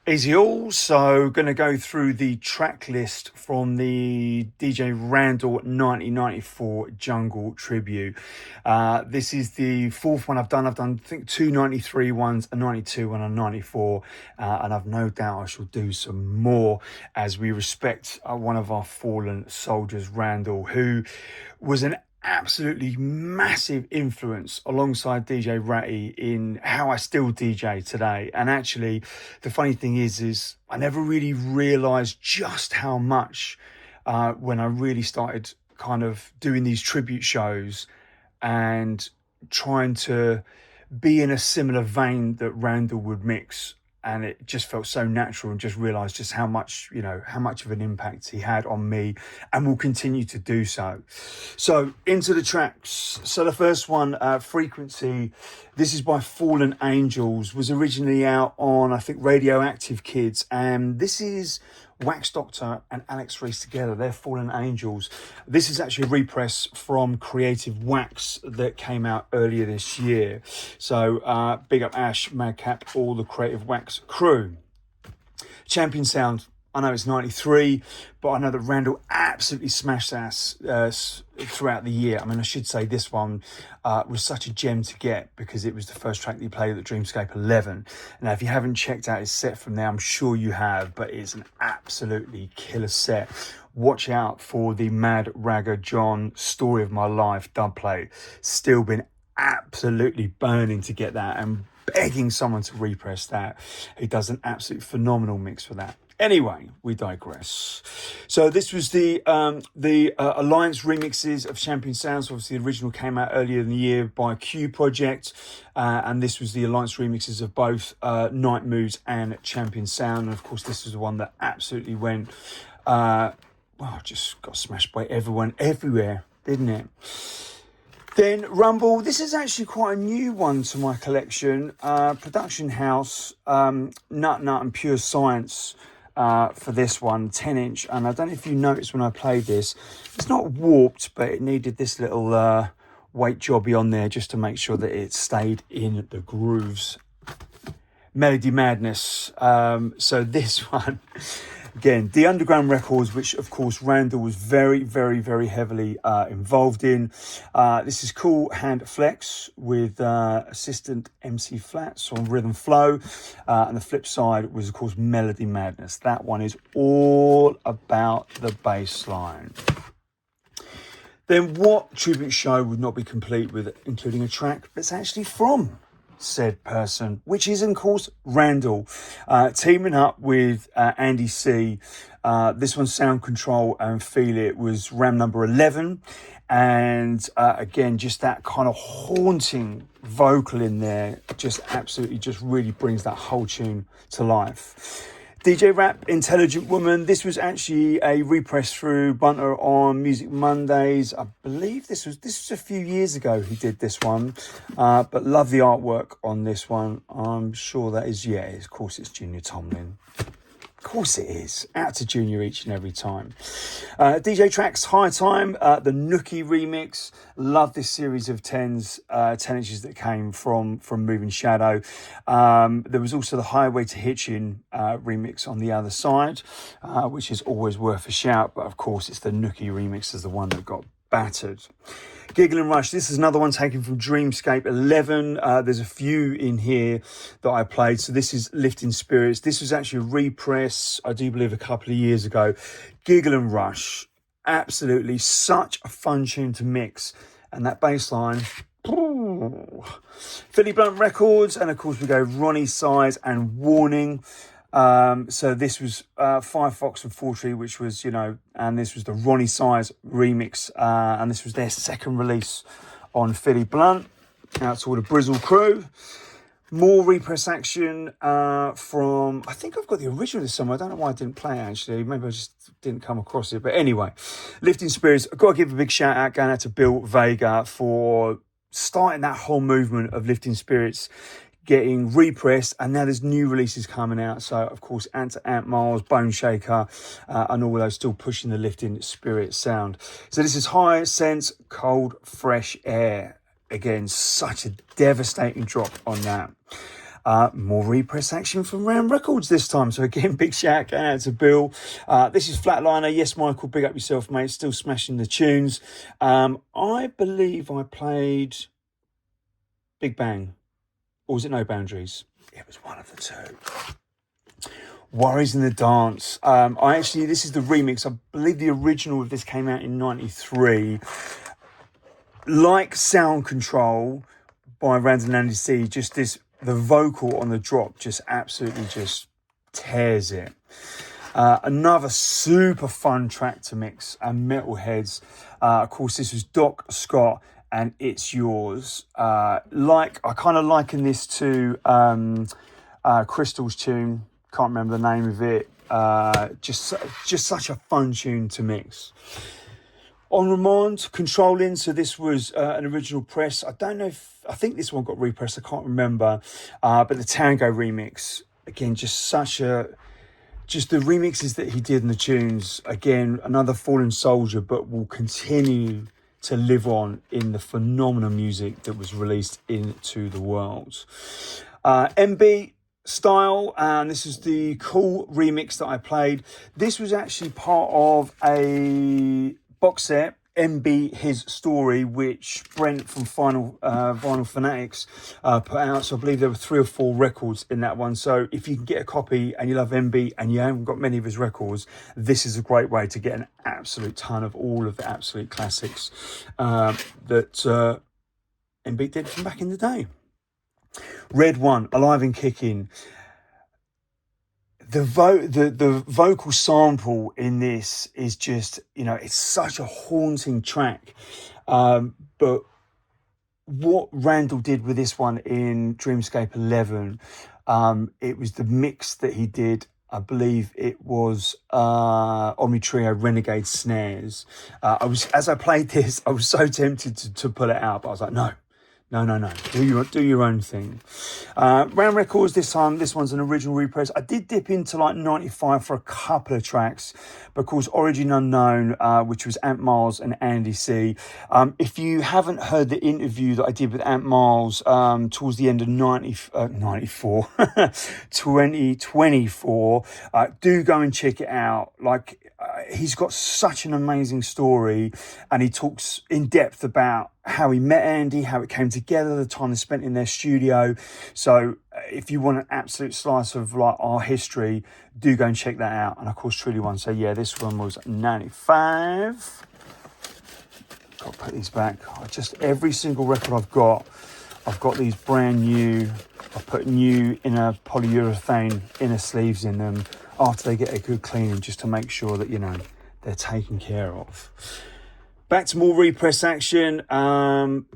Easy all, so going to go through the track list from the DJ Randall 1994 Jungle Tribute. This is the fourth one I've done. I think two 93 ones, a 92 and a 94, and I've no doubt I shall do some more as we respect one of our fallen soldiers, Randall, who was an absolutely massive influence alongside DJ Ratty in how I still DJ today. And actually, the funny thing is I never really realised just how much when I really started kind of doing these tribute shows and trying to be in a similar vein that Randall would mix. And it just felt so natural, and just realised just how much of an impact he had on me and will continue to do so. So into the tracks. So the first one, Frequency, this is by Fallen Angels, was originally out on, I think, Radioactive Kids. And this is Wax Doctor and Alex Reese together. They're Fallen Angels. This is actually a repress from Creative Wax that came out earlier this year. So big up Ash, Madcap, all the Creative Wax crew. Champion Sound, I know it's 93, but I know that Randall absolutely smashed that throughout the year. I mean, I should say this one was such a gem to get because it was the first track that he played at the Dreamscape 11. Now, if you haven't checked out his set from there, I'm sure you have, but it's an absolutely killer set. Watch out for the Mad Ragga John Story of My Life dubplate. Still been absolutely burning to get that and begging someone to repress that. He does an absolute phenomenal mix for that. Anyway, we digress. So this was the Alliance remixes of Champion Sounds. Obviously, the original came out earlier in the year by Q Project, and this was the Alliance remixes of both Night Moods and Champion Sound. And of course, this was the one that absolutely went, just got smashed by everyone everywhere, didn't it? Then Rumble, this is actually quite a new one to my collection. Production House, Nut and Pure Science for this one, 10-inch. And I don't know if you noticed when I played this, it's not warped, but it needed this little weight jobby on there just to make sure that it stayed in the grooves. Melody Madness. So this one... Again, the Underground Records, which, of course, Randall was very, very, very heavily involved in. This is Cool Hand Flex with assistant MC Flats on Rhythm Flow. And the flip side was, of course, Melody Madness. That one is all about the bass line. Then what tribute show would not be complete with including a track that's actually from said person, which is, of course, Randall, teaming up with Andy C. This one's Sound Control and Feel It was Ram number 11. And again, just that kind of haunting vocal in there just absolutely just really brings that whole tune to life. DJ Rap, Intelligent Woman. This was actually a repress through Bunter on Music Mondays. I believe this was a few years ago he did this one. But love the artwork on this one. I'm sure that is, of course it's Junior Tomlin. Of course it is. Out to Junior each and every time. DJ Tracks, High Time, the Nookie remix. Love this series of 10 inches that came from Moving Shadow. There was also the Highway to Hitchin remix on the other side, which is always worth a shout. But of course, it's the Nookie remix is the one that got battered. Giggle and Rush, this is another one taken from Dreamscape 11. There's a few in here that I played. So this is Lifting Spirits. This was actually a repress, I do believe, a couple of years ago. Giggle and Rush, absolutely such a fun tune to mix. And that bass line, Philly Blunt Records. And of course we go Ronnie Size and Warning. So this was Firefox and Fortree, which was, and this was the Ronnie Size remix, and this was their second release on Philly Blunt. Out to all the Brizzle crew. More repress action from, I think I've got the original this summer. I don't know why I didn't play it, actually. Maybe I just didn't come across it. But anyway, Lifting Spirits. I've got to give a big shout out going out to Bill Vega for starting that whole movement of Lifting Spirits, getting repressed, and now there's new releases coming out. So, of course, Ant to Ant Miles, Bone Shaker, and all of those still pushing the Lifting Spirit sound. So this is High Sense, Cold Fresh Air. Again, such a devastating drop on that. More repress action from Round Records this time. So again, big shout out to Bill. This is Flatliner. Yes, Michael, big up yourself, mate. Still smashing the tunes. I believe I played Big Bang. Or was it No Boundaries? It was one of the two. Worries in the Dance. This is the remix. I believe the original of this came out in 93. Like Sound Control by Randall and Andy C, the vocal on the drop just absolutely just tears it. Another super fun track to mix, and Metalheads. Of course, this was Doc Scott, and It's Yours. I kind of liken this to Crystal's tune. Can't remember the name of it. Just such a fun tune to mix. On Remand, Controlling. So this was an original press. I think this one got repressed. I can't remember. But the Tango remix, again, just the remixes that he did in the tunes. Again, another fallen soldier, but will continue to live on in the phenomenal music that was released into the world. MB Style, and this is the cool remix that I played. This was actually part of a box set, MB His Story, which Brent from Vinyl Fanatics put out. So I believe there were 3 or 4 records in that one. So if you can get a copy and you love MB and you haven't got many of his records, this is a great way to get an absolute ton of all of the absolute classics that MB did from back in the day. Red One, Alive and Kicking. The vocal sample in this is just, it's such a haunting track. But what Randall did with this one in Dreamscape 11, it was the mix that he did. I believe it was Omni Trio Renegades snares. As I played this, I was so tempted to pull it out, but I was like, no. Do your own thing. Round Records this time. This one's an original repress. I did dip into like 95 for a couple of tracks, but of course Origin Unknown, which was Ant Miles and Andy C. If you haven't heard the interview that I did with Ant Miles towards the end of 2024, do go and check it out. He's got such an amazing story, and he talks in depth about how he met Andy, how it came together, the time they spent in their studio. So if you want an absolute slice of our history, do go and check that out. And of course, Truly One. So yeah, this one was 95. Got to put these back. Every single record I've got these brand new. I put new inner polyurethane inner sleeves in them after they get a good cleaning, just to make sure that they're taken care of. Back to more repress action.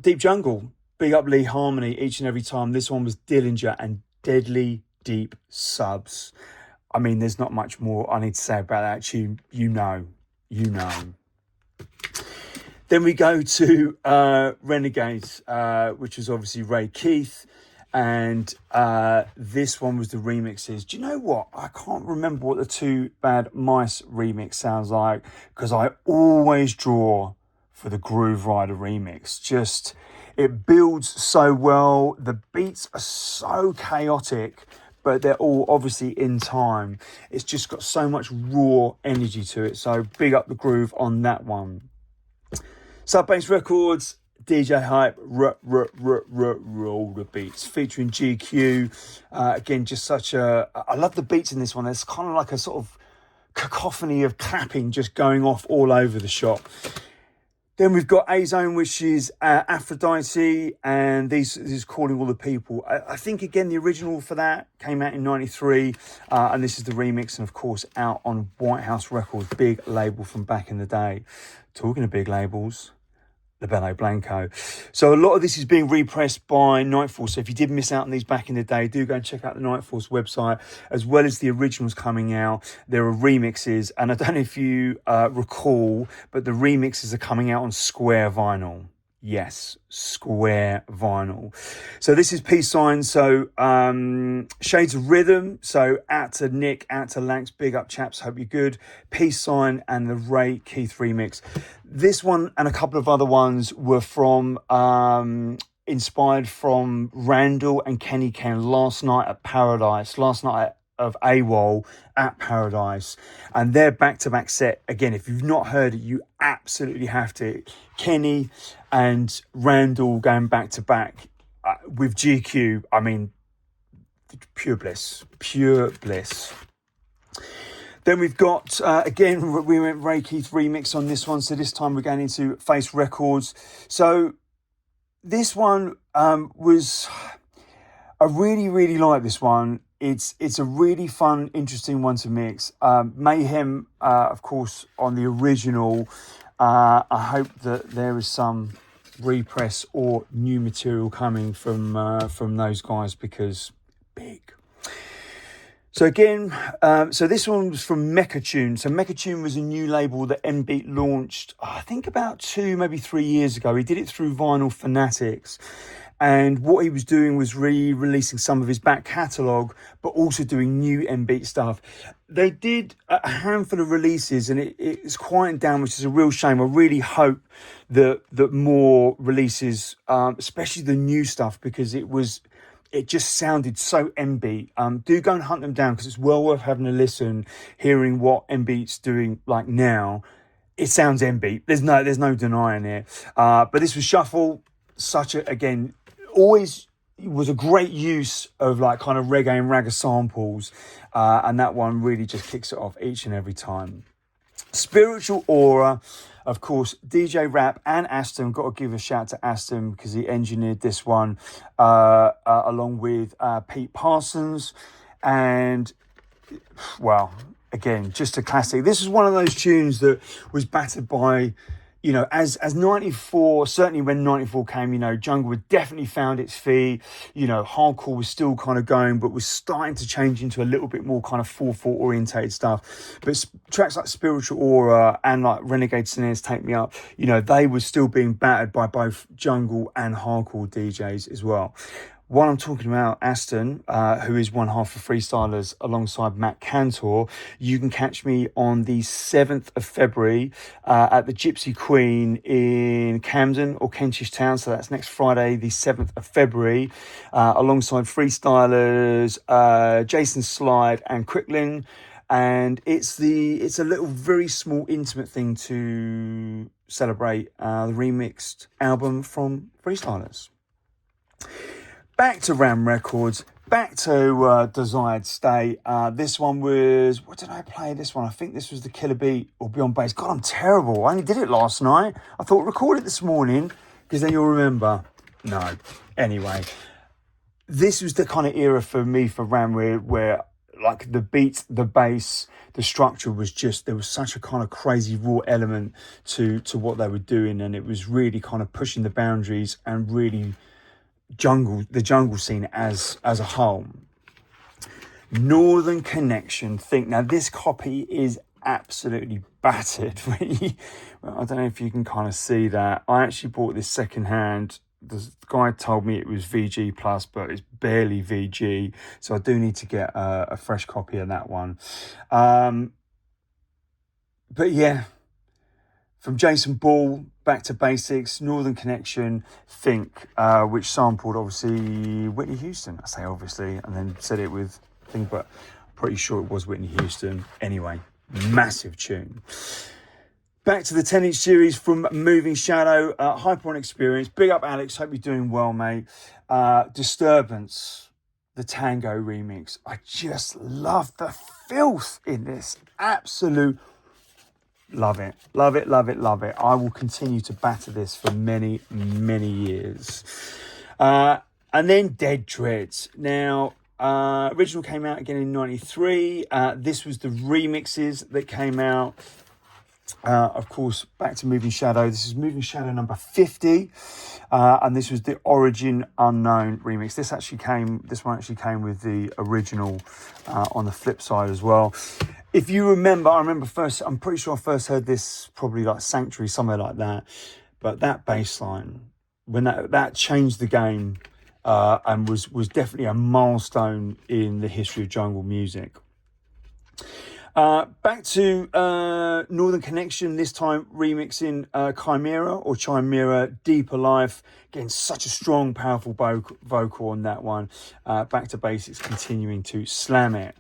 Deep Jungle, big up Lee Harmony each and every time. This one was Dillinger and Deadly Deep Subs. I mean, there's not much more I need to say about that tune. You know. Then we go to Renegades, which is obviously Ray Keith. And this one was the remixes. Do you know what? I can't remember what the Two Bad Mice remix sounds like, because I always draw for the Groove Rider remix. Just, it builds so well. The beats are so chaotic, but they're all obviously in time. It's just got so much raw energy to it. So big up the groove on that one. Sub-Bass Records, DJ Hype, roll the beats, featuring GQ. Again, just I love the beats in this one. There's kind of like a sort of cacophony of clapping just going off all over the shop. Then we've got A-Zone, which is Aphrodite, and this is Calling All the People. I think, again, the original for that came out in 93, and this is the remix, and of course out on White House Records, big label from back in the day. Talking of big labels, the Bello Blanco. So a lot of this is being repressed by Nightforce. So if you did miss out on these back in the day, do go and check out the Nightforce website, as well as the originals coming out. There are remixes, and I don't know if you recall, but the remixes are coming out on Square Vinyl. Yes, Square Vinyl. So this is Peace Sign. So Shades of Rhythm. So out to Nick, out to Lanx, big up chaps, hope you're good. Peace Sign and the Ray Keith remix. This one and a couple of other ones were from inspired from Randall and Kenny Ken last night at Paradise, last night of AWOL at Paradise, and their back-to-back set. Again, if you've not heard it, you absolutely have to. Kenny and Randall going back-to-back with GQ. I mean, pure bliss, pure bliss. Then we've got, again, we went Ray Keith remix on this one. So this time we're going into Face Records. So this one was, I really like this one. It's a really fun, interesting one to mix. Mayhem, of course, on the original. I hope that there is some repress or new material coming from those guys, because big. So again, so this one was from Mechatune. So Mechatune was a new label that M-Beat launched, I think about 2, maybe 3 years ago. He did it through Vinyl Fanatics. And what he was doing was re-releasing some of his back catalogue, but also doing new M-Beat stuff. They did a handful of releases, and it's quieting down, which is a real shame. I really hope that more releases, especially the new stuff, because it just sounded so M-Beat. Do go and hunt them down, because it's well worth having a listen, hearing what M-Beat's doing like now. It sounds M-Beat. There's no denying it. But this was Shuffle. Again, always was a great use of like kind of reggae and ragga samples. And that one really just kicks it off each and every time. Spiritual Aura, of course, DJ Rap and Aston. Got to give a shout to Aston, because he engineered this one along with Pete Parsons. And, well, again, just a classic. This is one of those tunes that was battered by, you know, as 94, certainly when 94 came, you know, jungle had definitely found its feet. You know, hardcore was still kind of going, but was starting to change into a little bit more kind of 4/4 orientated stuff. But tracks like Spiritual Aura and like Renegades and Take Me Up, you know, they were still being battered by both jungle and hardcore DJs as well. While I'm talking about Aston, who is one half of Freestylers alongside Matt Cantor, you can catch me on the 7th of February at the Gypsy Queen in Camden or Kentish Town. So that's next Friday, the 7th of February, alongside Freestylers, Jason Slide and Quicklin. And it's a little very small intimate thing to celebrate the remixed album from Freestylers. Back to Ram Records, back to Desired State. This one was, what did I play this one? I think this was the Killer Beat or Beyond Bass. God, I'm terrible. I only did it last night. I thought record it this morning, because then you'll remember. No. Anyway, this was the kind of era for me for Ram where like the beat, the bass, the structure was just, there was such a kind of crazy raw element to what they were doing. And it was really kind of pushing the boundaries and really the jungle scene as a whole. Northern Connection. Now this copy is absolutely battered. I don't know if you can kind of see that. I actually bought this secondhand. The guy told me it was VG plus, but it's barely VG, so I do need to get a fresh copy of that one. But yeah, from Jason Ball, Back to Basics, Northern Connection, Think, which sampled obviously Whitney Houston. I say obviously, and then said it with Think, but I'm pretty sure it was Whitney Houston. Anyway, massive tune. Back to the 10-inch series from Moving Shadow, Hyper on Experience. Big up, Alex. Hope you're doing well, mate. Disturbance, the Tango remix. I just love the filth in this. Absolute love it. Love it, love it, love it. I will continue to batter this for many, many years. And then Dead Dreads. Now, original came out again in 93. This was the remixes that came out. Of course, back to Moving Shadow. This is Moving Shadow number 50. And this was the Origin Unknown remix. This one actually came with the original on the flip side as well. If you remember, I'm pretty sure I first heard this probably like Sanctuary, somewhere like that. But that bass line, when that changed the game and was definitely a milestone in the history of jungle music. Back to Northern Connection, this time remixing Chimera or Chimera Deeper Life. Again, such a strong, powerful vocal on that one. Back to Basics, continuing to slam it.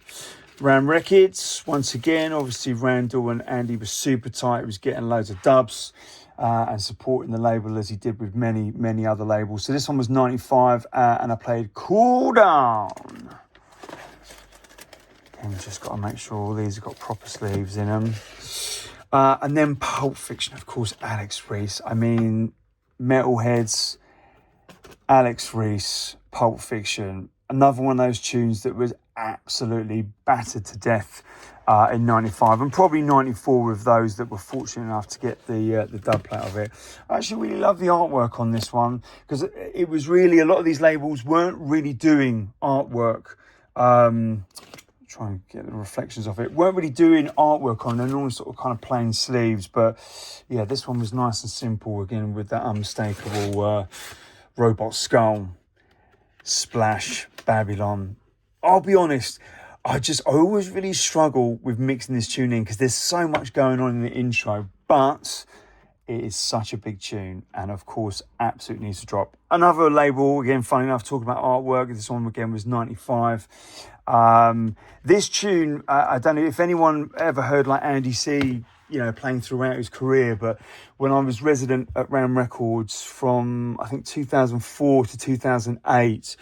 Renegades, once again, obviously Randall and Andy were super tight. He was getting loads of dubs and supporting the label as he did with many, many other labels. So this one was 95 and I played Cool Down. And just got to make sure all these have got proper sleeves in them. And then Pulp Fiction, of course, Alex Reese. I mean, Metalheads, Alex Reese, Pulp Fiction. Another one of those tunes that was absolutely battered to death in 95 and probably 94 with those that were fortunate enough to get the dub plate of it. I actually really love the artwork on this one because it was really, a lot of these labels weren't really doing artwork. Try and get the reflections of it. Weren't really doing artwork on, they're normally sort of kind of plain sleeves, but yeah, this one was nice and simple again with that unmistakable robot skull, Splash, Babylon. I'll be honest, I always really struggle with mixing this tune in because there's so much going on in the intro, but it is such a big tune and of course absolutely needs to drop. Another label, again, funny enough, talking about artwork, this one again was 95. This tune, I don't know if anyone ever heard like Andy C, playing throughout his career, but when I was resident at Ram Records from I think 2004 to 2008,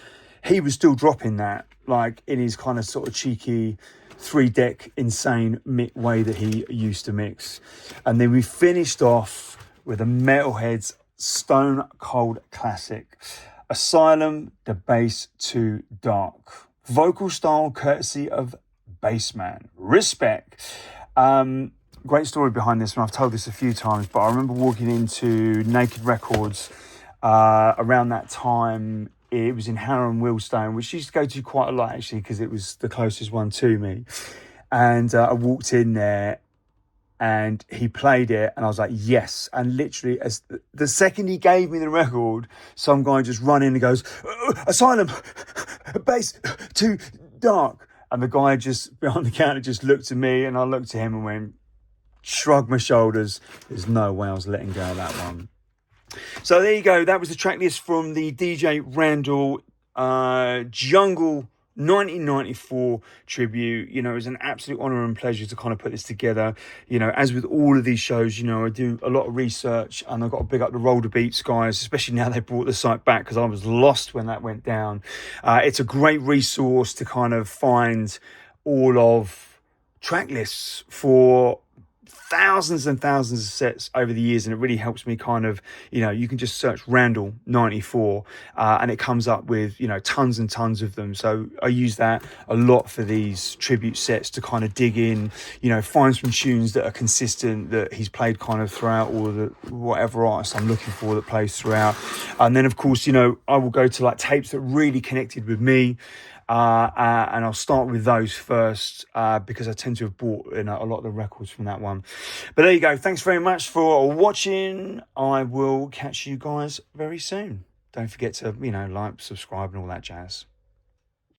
he was still dropping that like in his kind of sort of cheeky 3-deck insane way that he used to mix. And then we finished off with a Metalheads stone cold classic, Asylum, The Bass Too Dark. Vocal style courtesy of Bassman. Respect. Great story behind this one. I've told this a few times, but I remember walking into Naked Records around that time. It was in Harrow and Willstone, which I used to go to quite a lot actually because it was the closest one to me. And I walked in there and he played it and I was like, yes. And literally as the second he gave me the record, some guy just run in and goes, Asylum, Bass Too Dark. And the guy just behind the counter just looked at me and I looked at him and went, shrugged my shoulders. There's no way I was letting go of that one. So there you go. That was the track list from the DJ Randall Jungle 1994 tribute. It was an absolute honor and pleasure to kind of put this together. As with all of these shows, I do a lot of research and I've got to big up the Roller Beats guys, especially now they brought the site back because I was lost when that went down. It's a great resource to kind of find all of track lists for thousands and thousands of sets over the years, and it really helps me kind of, you can just search Randall 94 and it comes up with, tons and tons of them. So I use that a lot for these tribute sets to kind of dig in, find some tunes that are consistent that he's played kind of throughout, or the whatever artist I'm looking for that plays throughout. And then of course, I will go to like tapes that really connected with me. And I'll start with those first because I tend to have bought a lot of the records from that one. But there you go. Thanks very much for watching. I will catch you guys very soon. Don't forget to, like, subscribe and all that jazz.